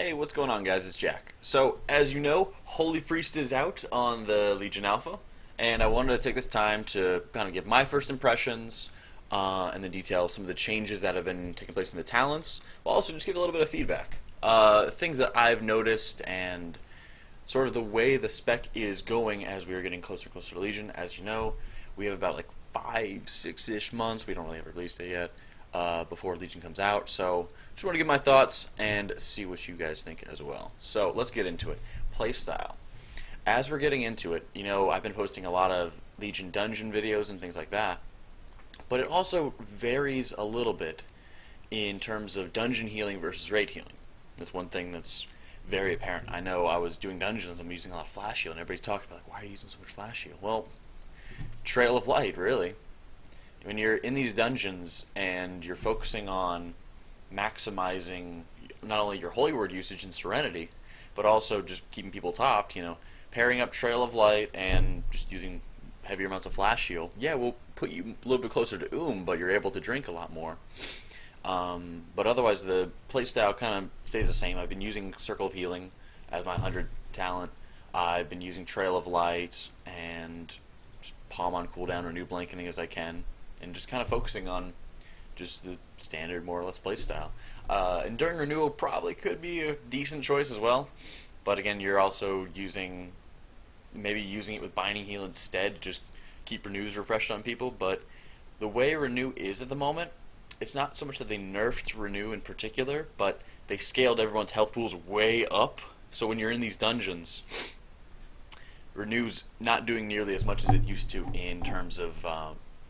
Hey, what's going on, guys? It's Jack. So, as you know, Holy Priest is out on the Legion Alpha, and I wanted to take this time to kind of give my first impressions and then detail some of the changes that have been taking place in the talents, while also just give a little bit of feedback. Things that I've noticed and sort of the way the spec is going as we are getting closer and closer to Legion. As you know, we have about like 5-6-ish months. We don't really have a release date yet. Before Legion comes out, so just want to give my thoughts and see what you guys think as well. So let's get into it. Playstyle. As we're getting into it, you know, I've been posting a lot of Legion dungeon videos and things like that, but it also varies a little bit in terms of dungeon healing versus raid healing. That's one thing that's very apparent. I know I was doing dungeons, I'm using a lot of flash heal, and everybody's talking about, like, why are you using so much flash heal? Well, Trail of Light, really. When you're in these dungeons and you're focusing on maximizing not only your Holy Word usage and Serenity, but also just keeping people topped, you know, pairing up Trail of Light and just using heavier amounts of Flash Heal, yeah, will put you a little bit closer to but you're able to drink a lot more. But otherwise, the playstyle kind of stays the same. I've been using Circle of Healing as my 100 talent. I've been using Trail of Light and just palm on cooldown, renew blanketing as I can, and just kind of focusing on just the standard, more or less, playstyle. Enduring Renewal probably could be a decent choice as well, but again, you're also maybe using it with Binding Heal instead to just keep Renews refreshed on people, but the way Renew is at the moment, it's not so much that they nerfed Renew in particular, but they scaled everyone's health pools way up, so when you're in these dungeons, Renew's not doing nearly as much as it used to in terms of,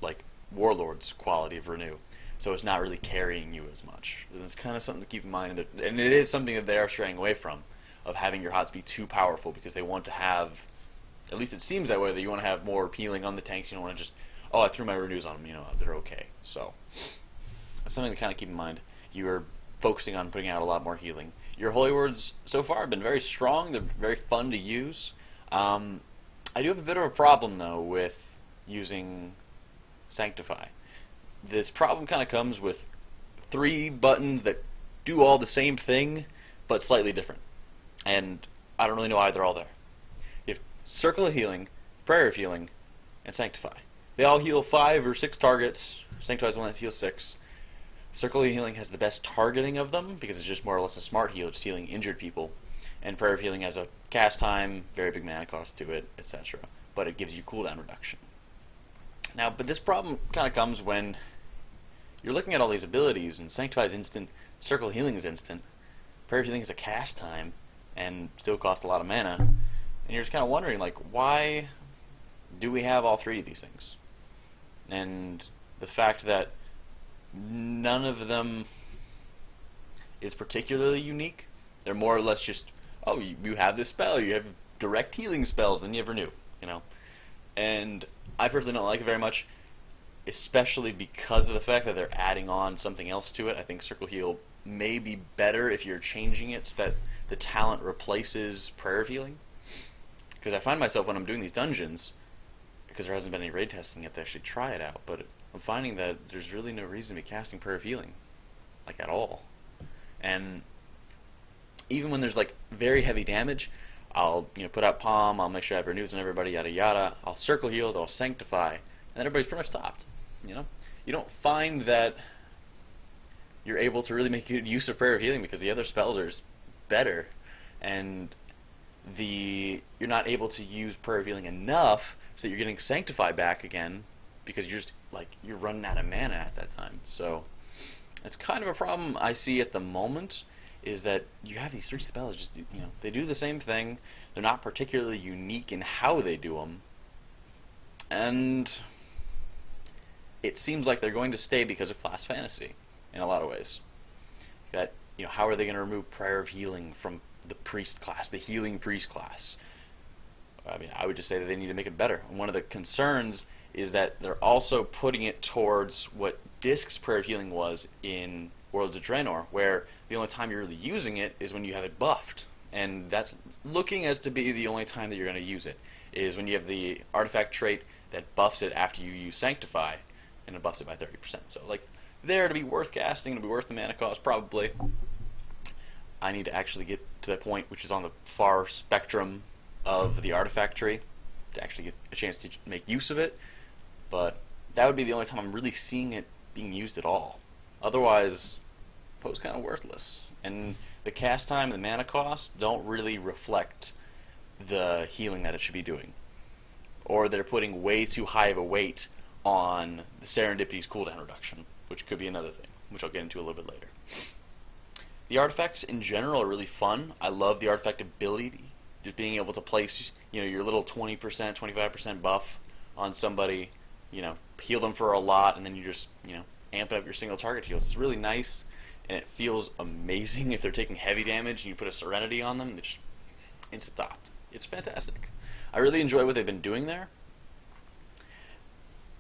like, Warlord's quality of Renew, so it's not really carrying you as much. And it's kind of something to keep in mind, and it is something that they are straying away from, of having your HOTS be too powerful, because they want to have, at least it seems that way, that you want to have more healing on the tanks. You don't want to just, oh, I threw my Renews on them, you know, they're okay. So that's something to kind of keep in mind. You are focusing on putting out a lot more healing. Your Holy Words so far have been very strong. They're very fun to use. I do have a bit of a problem, though, with using Sanctify. This problem kind of comes with 3 buttons that do all the same thing, but slightly different. And I don't really know why they're all there. You have Circle of Healing, Prayer of Healing, and Sanctify. They all heal 5 or 6 targets. Sanctify is the one that heals 6. Circle of Healing has the best targeting of them, because it's just more or less a smart heal, just healing injured people. And Prayer of Healing has a cast time, very big mana cost to it, etc. But it gives you cooldown reduction. Now, but this problem kind of comes when you're looking at all these abilities, and Sanctify is instant, Circle Healing is instant, Prayer Healing is a cast time, and still costs a lot of mana, and you're just kind of wondering, like, why do we have all 3 of these things? And the fact that none of them is particularly unique, they're more or less just, oh, you have this spell, you have direct healing spells, then you have Renew, you know? And I personally don't like it very much, especially because of the fact that they're adding on something else to it. I think Circle Heal may be better if you're changing it so that the talent replaces Prayer of Healing. Because I find myself when I'm doing these dungeons, because there hasn't been any raid testing yet to actually try it out, but I'm finding that there's really no reason to be casting Prayer of Healing, like, at all. And even when there's, like, very heavy damage, I'll, you know, put out Palm, I'll make sure I have Renews on everybody, yada yada, I'll Circle Heal, I'll Sanctify, and then everybody's pretty much stopped, you know? You don't find that you're able to really make good use of Prayer of Healing because the other spells are just better, and you're not able to use Prayer of Healing enough so that you're getting Sanctify back again, because you're just, like, you're running out of mana at that time. So it's kind of a problem I see at the moment, is that you have these 3 spells, just, you know, they do the same thing, they're not particularly unique in how they do them, and it seems like they're going to stay because of class fantasy in a lot of ways. That, you know, how are they going to remove Prayer of Healing from the priest class, the healing priest class? I mean, I would just say that they need to make it better. And one of the concerns is that they're also putting it towards what Disc's Prayer of Healing was in Worlds of Draenor, where the only time you're really using it is when you have it buffed. And that's looking as to be the only time that you're going to use it, is when you have the artifact trait that buffs it after you use Sanctify, and it buffs it by 30%. So, like, there to be worth casting, to be worth the mana cost, probably. I need to actually get to that point, which is on the far spectrum of the artifact tree, to actually get a chance to make use of it. But that would be the only time I'm really seeing it being used at all. Otherwise, Poe's kind of worthless. And the cast time and the mana cost don't really reflect the healing that it should be doing. Or they're putting way too high of a weight on the Serendipity's cooldown reduction, which could be another thing, which I'll get into a little bit later. The artifacts in general are really fun. I love the artifact ability, just being able to place, your little 20%, 25% buff on somebody, heal them for a lot, and then you just, amp up your single target heals. It's really nice, and it feels amazing if they're taking heavy damage and you put a Serenity on them. They just insta-topped. It's fantastic. I really enjoy what they've been doing there.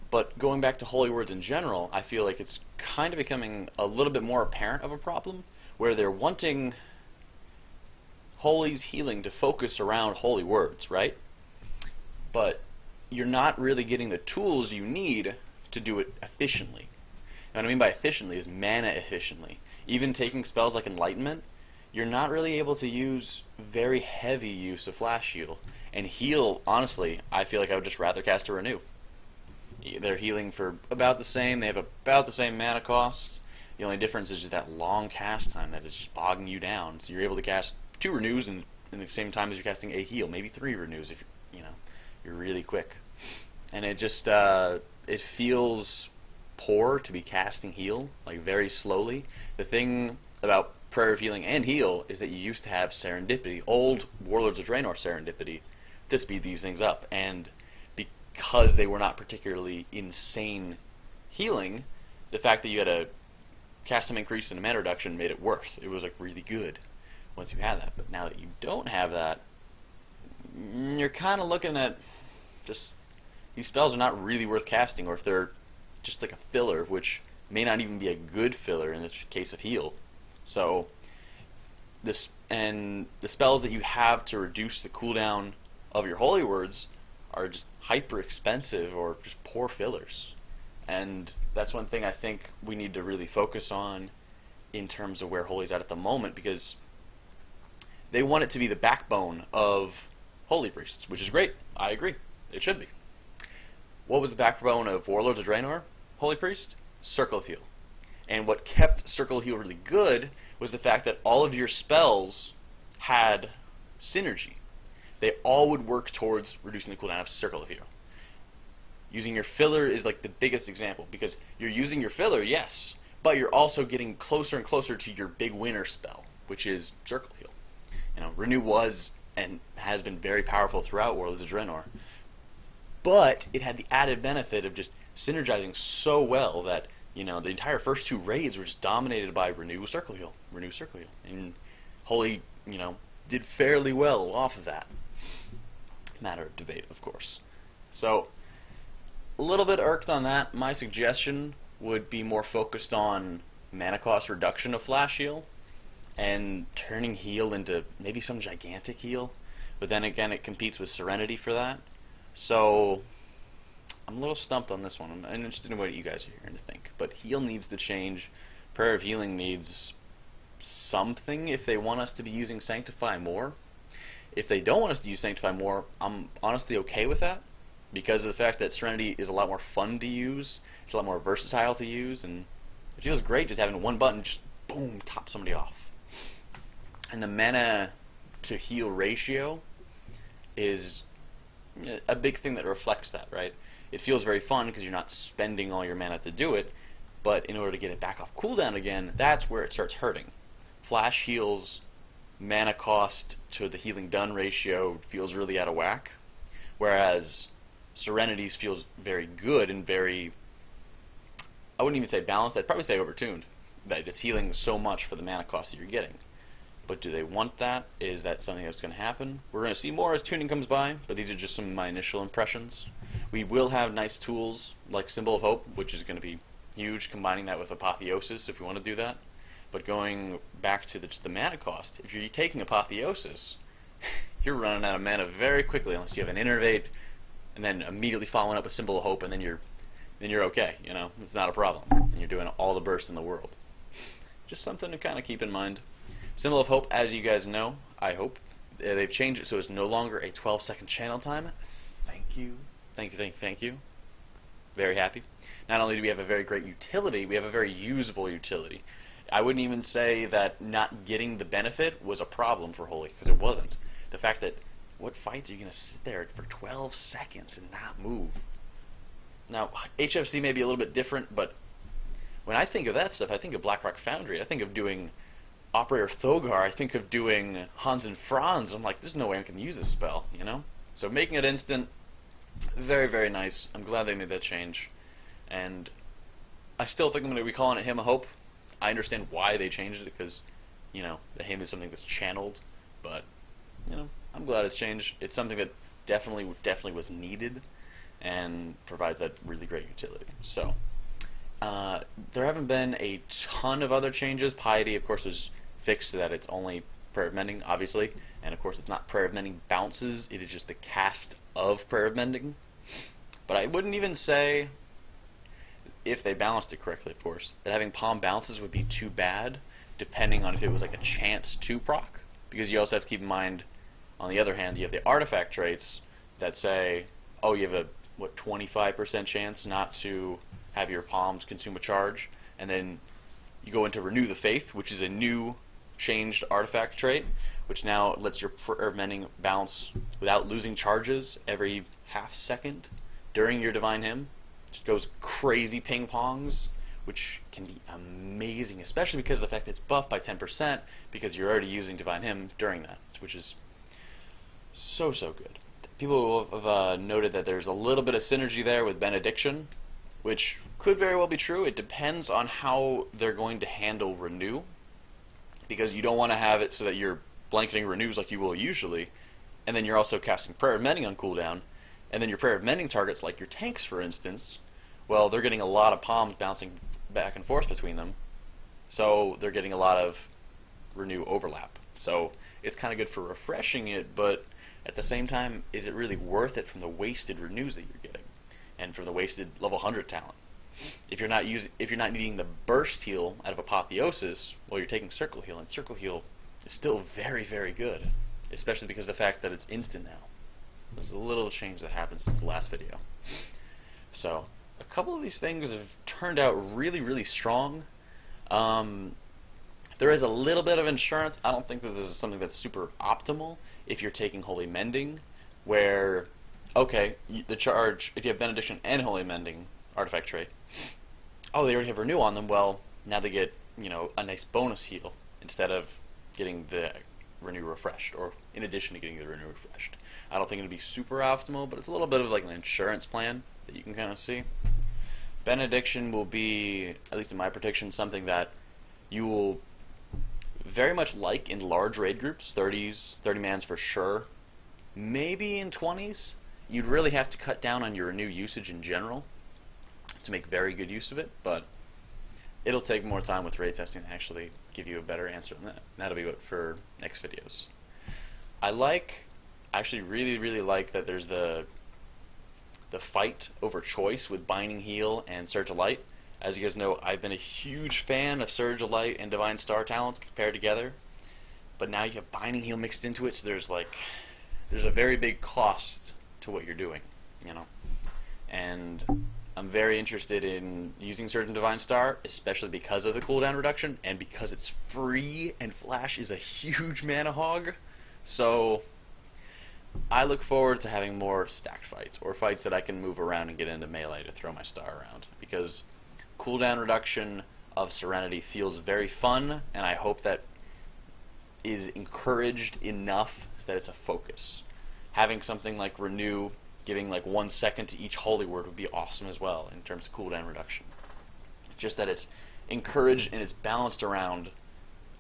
But going back to Holy Words in general, I feel like it's kind of becoming a little bit more apparent of a problem, where they're wanting Holy's healing to focus around Holy Words, right? But you're not really getting the tools you need to do it efficiently. And what I mean by efficiently is mana efficiently. Even taking spells like Enlightenment, you're not really able to use very heavy use of Flash Heal. And heal, honestly, I feel like I would just rather cast a Renew. They're healing for about the same, they have about the same mana cost. The only difference is just that long cast time that is just bogging you down. So you're able to cast 2 Renews in the same time as you're casting a heal, maybe 3 Renews if you're really quick. And it just it feels poor to be casting heal, like very slowly. The thing about Prayer of Healing and heal is that you used to have Serendipity, old Warlords of Draenor Serendipity, to speed these things up. And because they were not particularly insane healing, the fact that you had a cast time increase and a mana reduction made it worth. It was like really good once you had that. But now that you don't have that, you're kind of looking at just these spells are not really worth casting, or if they're just like a filler, which may not even be a good filler in the case of heal. So this and the spells that you have to reduce the cooldown of your Holy Words are just hyper expensive or just poor fillers. And that's one thing I think we need to really focus on in terms of where Holy's at the moment, because they want it to be the backbone of Holy Priests, which is great. I agree. It should be. What was the backbone of Warlords of Draenor? Holy Priest? Circle of Heal. And what kept Circle of Heal really good was the fact that all of your spells had synergy. They all would work towards reducing the cooldown of Circle of Heal. Using your filler is like the biggest example, because you're using your filler, yes, but you're also getting closer and closer to your big winner spell, which is Circle Heal. Renew was and has been very powerful throughout Warlords of Draenor, but it had the added benefit of just synergizing so well that the entire first 2 raids were just dominated by Renew, Circle Heal, Renew, Circle Heal, and Holy did fairly well off of that. Matter of debate, of course. So a little bit irked on that. My suggestion would be more focused on mana cost reduction of Flash Heal and turning heal into maybe some gigantic heal. But then again, it competes with Serenity for that. So I'm a little stumped on this one. I'm interested in what you guys are hearing to think. But heal needs to change. Prayer of Healing needs something if they want us to be using Sanctify more. If they don't want us to use Sanctify more, I'm honestly okay with that, because of the fact that Serenity is a lot more fun to use, it's a lot more versatile to use, and it feels great just having one button just boom, top somebody off. And the mana to heal ratio is a big thing that reflects that, right? It feels very fun because you're not spending all your mana to do it, but in order to get it back off cooldown again, that's where it starts hurting. Flash Heal's mana cost to the healing done ratio feels really out of whack, whereas Serenity's feels very good and very, I wouldn't even say balanced, I'd probably say overtuned, that it's healing so much for the mana cost that you're getting. But do they want that? Is that something that's going to happen? We're going to see more as tuning comes by, but these are just some of my initial impressions. We will have nice tools like Symbol of Hope, which is going to be huge, combining that with Apotheosis if we want to do that. But going back to just the mana cost, if you're taking Apotheosis, you're running out of mana very quickly unless you have an Innervate and then immediately following up a Symbol of Hope, and then you're okay, it's not a problem. And you're doing all the bursts in the world. Just something to kind of keep in mind. Symbol of Hope, as you guys know, I hope, they've changed it so it's no longer a 12-second channel time. Thank you. Thank you, thank you, thank you. Very happy. Not only do we have a very great utility, we have a very usable utility. I wouldn't even say that not getting the benefit was a problem for Holy, because it wasn't. The fact that, what fights are you going to sit there for 12 seconds and not move? Now, HFC may be a little bit different, but when I think of that stuff, I think of Blackrock Foundry. I think of doing Operator Thogar. I think of doing Hans and Franz. I'm like, there's no way I can use this spell, you know? So making it instant, very, very nice. I'm glad they made that change. And I still think I'm going to be calling it Hymn of Hope. I understand why they changed it, because, you know, the hymn is something that's channeled, but, you know, I'm glad it's changed. It's something that definitely was needed and provides that really great utility. So, there haven't been a ton of other changes. Piety, of course, was fixed so that it's only Prayer of Mending, obviously, and of course it's not Prayer of Mending bounces, it is just the cast of Prayer of Mending. But I wouldn't even say, if they balanced it correctly, of course, that having palm bounces would be too bad, depending on if it was like a chance to proc. Because you also have to keep in mind, on the other hand, you have the artifact traits that say, oh, you have a, 25% chance not to have your palms consume a charge, and then you go into Renew the Faith, which is a new changed artifact trait, which now lets your Prayer of Mending bounce without losing charges every half second during your Divine Hymn. Just goes crazy ping pongs, which can be amazing, especially because of the fact that it's buffed by 10%, because you're already using Divine Hymn during that, which is so good. People have noted that there's a little bit of synergy there with Benediction, which could very well be true. It depends on how they're going to handle Renew, because you don't want to have it so that you're blanketing Renews like you will usually, and then you're also casting Prayer of Mending on cooldown, and then your Prayer of Mending targets, like your tanks, for instance, well, they're getting a lot of palms bouncing back and forth between them, so they're getting a lot of Renew overlap. So it's kind of good for refreshing it, but at the same time, is it really worth it from the wasted Renews that you're getting, and from the wasted level 100 talent? If you're not needing the burst heal out of Apotheosis, well, you're taking Circle Heal, and Circle Heal is still very, very good, especially because of the fact that it's instant now. There's a little change that happened since the last video. So, a couple of these things have turned out really, really strong. There is a little bit of insurance. I don't think that this is something that's super optimal if you're taking Holy Mending, where, okay, the charge, if you have Benediction and Holy Mending artifact trait, oh, they already have Renew on them, well, now they get, you know, a nice bonus heal instead of getting the Renew refreshed, or in addition to getting the Renew refreshed. I don't think it'll be super optimal, but it's a little bit of like an insurance plan that you can kind of see. Benediction will be, at least in my prediction, something that you will very much like in large raid groups, 30s, 30 mans for sure. Maybe in 20s. You'd really have to cut down on your Renew usage in general to make very good use of it, but it'll take more time with raid testing to actually give you a better answer than that. That'll be what for next videos. I actually really like that there's the fight over choice with Binding Heal and Surge of Light. As you guys know, I've been a huge fan of Surge of Light and Divine Star talents compared together, but now you have Binding Heal mixed into it, so there's a very big cost to what you're doing, you know. And I'm very interested in using Surge and Divine Star, especially because of the cooldown reduction, and because it's free, and Flash is a huge mana hog. So I look forward to having more stacked fights, or fights that I can move around and get into melee to throw my star around, because cooldown reduction of Serenity feels very fun, and I hope that is encouraged enough that it's a focus. Having something like Renew giving like 1 second to each holy word would be awesome as well in terms of cooldown reduction. Just that it's encouraged and it's balanced around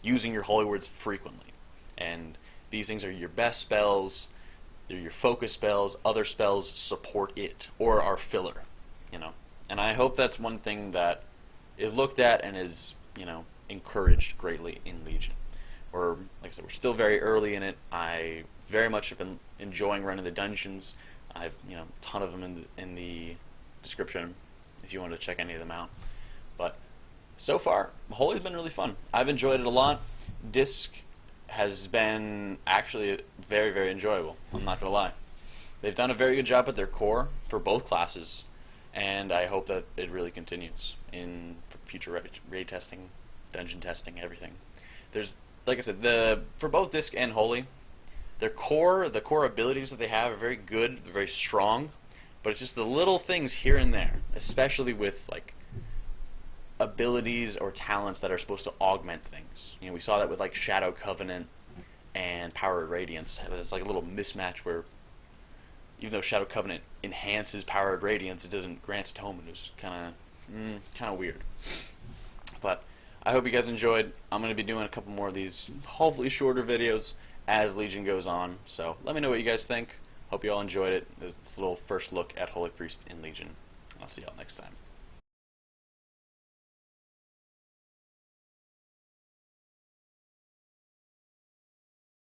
using your holy words frequently. And these things are your best spells, they're your focus spells, other spells support it, or are filler, you know. And I hope that's one thing that is looked at and is, you know, encouraged greatly in Legion. Or, like I said, we're still very early in it. I very much have been enjoying running the dungeons. I've, you know, a ton of them in the description if you want to check any of them out. But so far, Holy's been really fun. I've enjoyed it a lot. Disc has been actually very, very enjoyable. I'm not going to lie. They've done a very good job at their core for both classes, and I hope that it really continues in future raid testing, dungeon testing, everything. There's, like I said, for both Disc and Holy, the core abilities that they have are very good, they're very strong, but it's just the little things here and there, especially with like abilities or talents that are supposed to augment things. You know, we saw that with like Shadow Covenant and Power of Radiance. It's like a little mismatch where even though Shadow Covenant enhances Power of Radiance, it doesn't grant atonement. It was kind of weird. But I hope you guys enjoyed. I'm going to be doing a couple more of these, hopefully shorter videos as Legion goes on. So let me know what you guys think. Hope you all enjoyed it. This little first look at Holy Priest in Legion. I'll see y'all next time.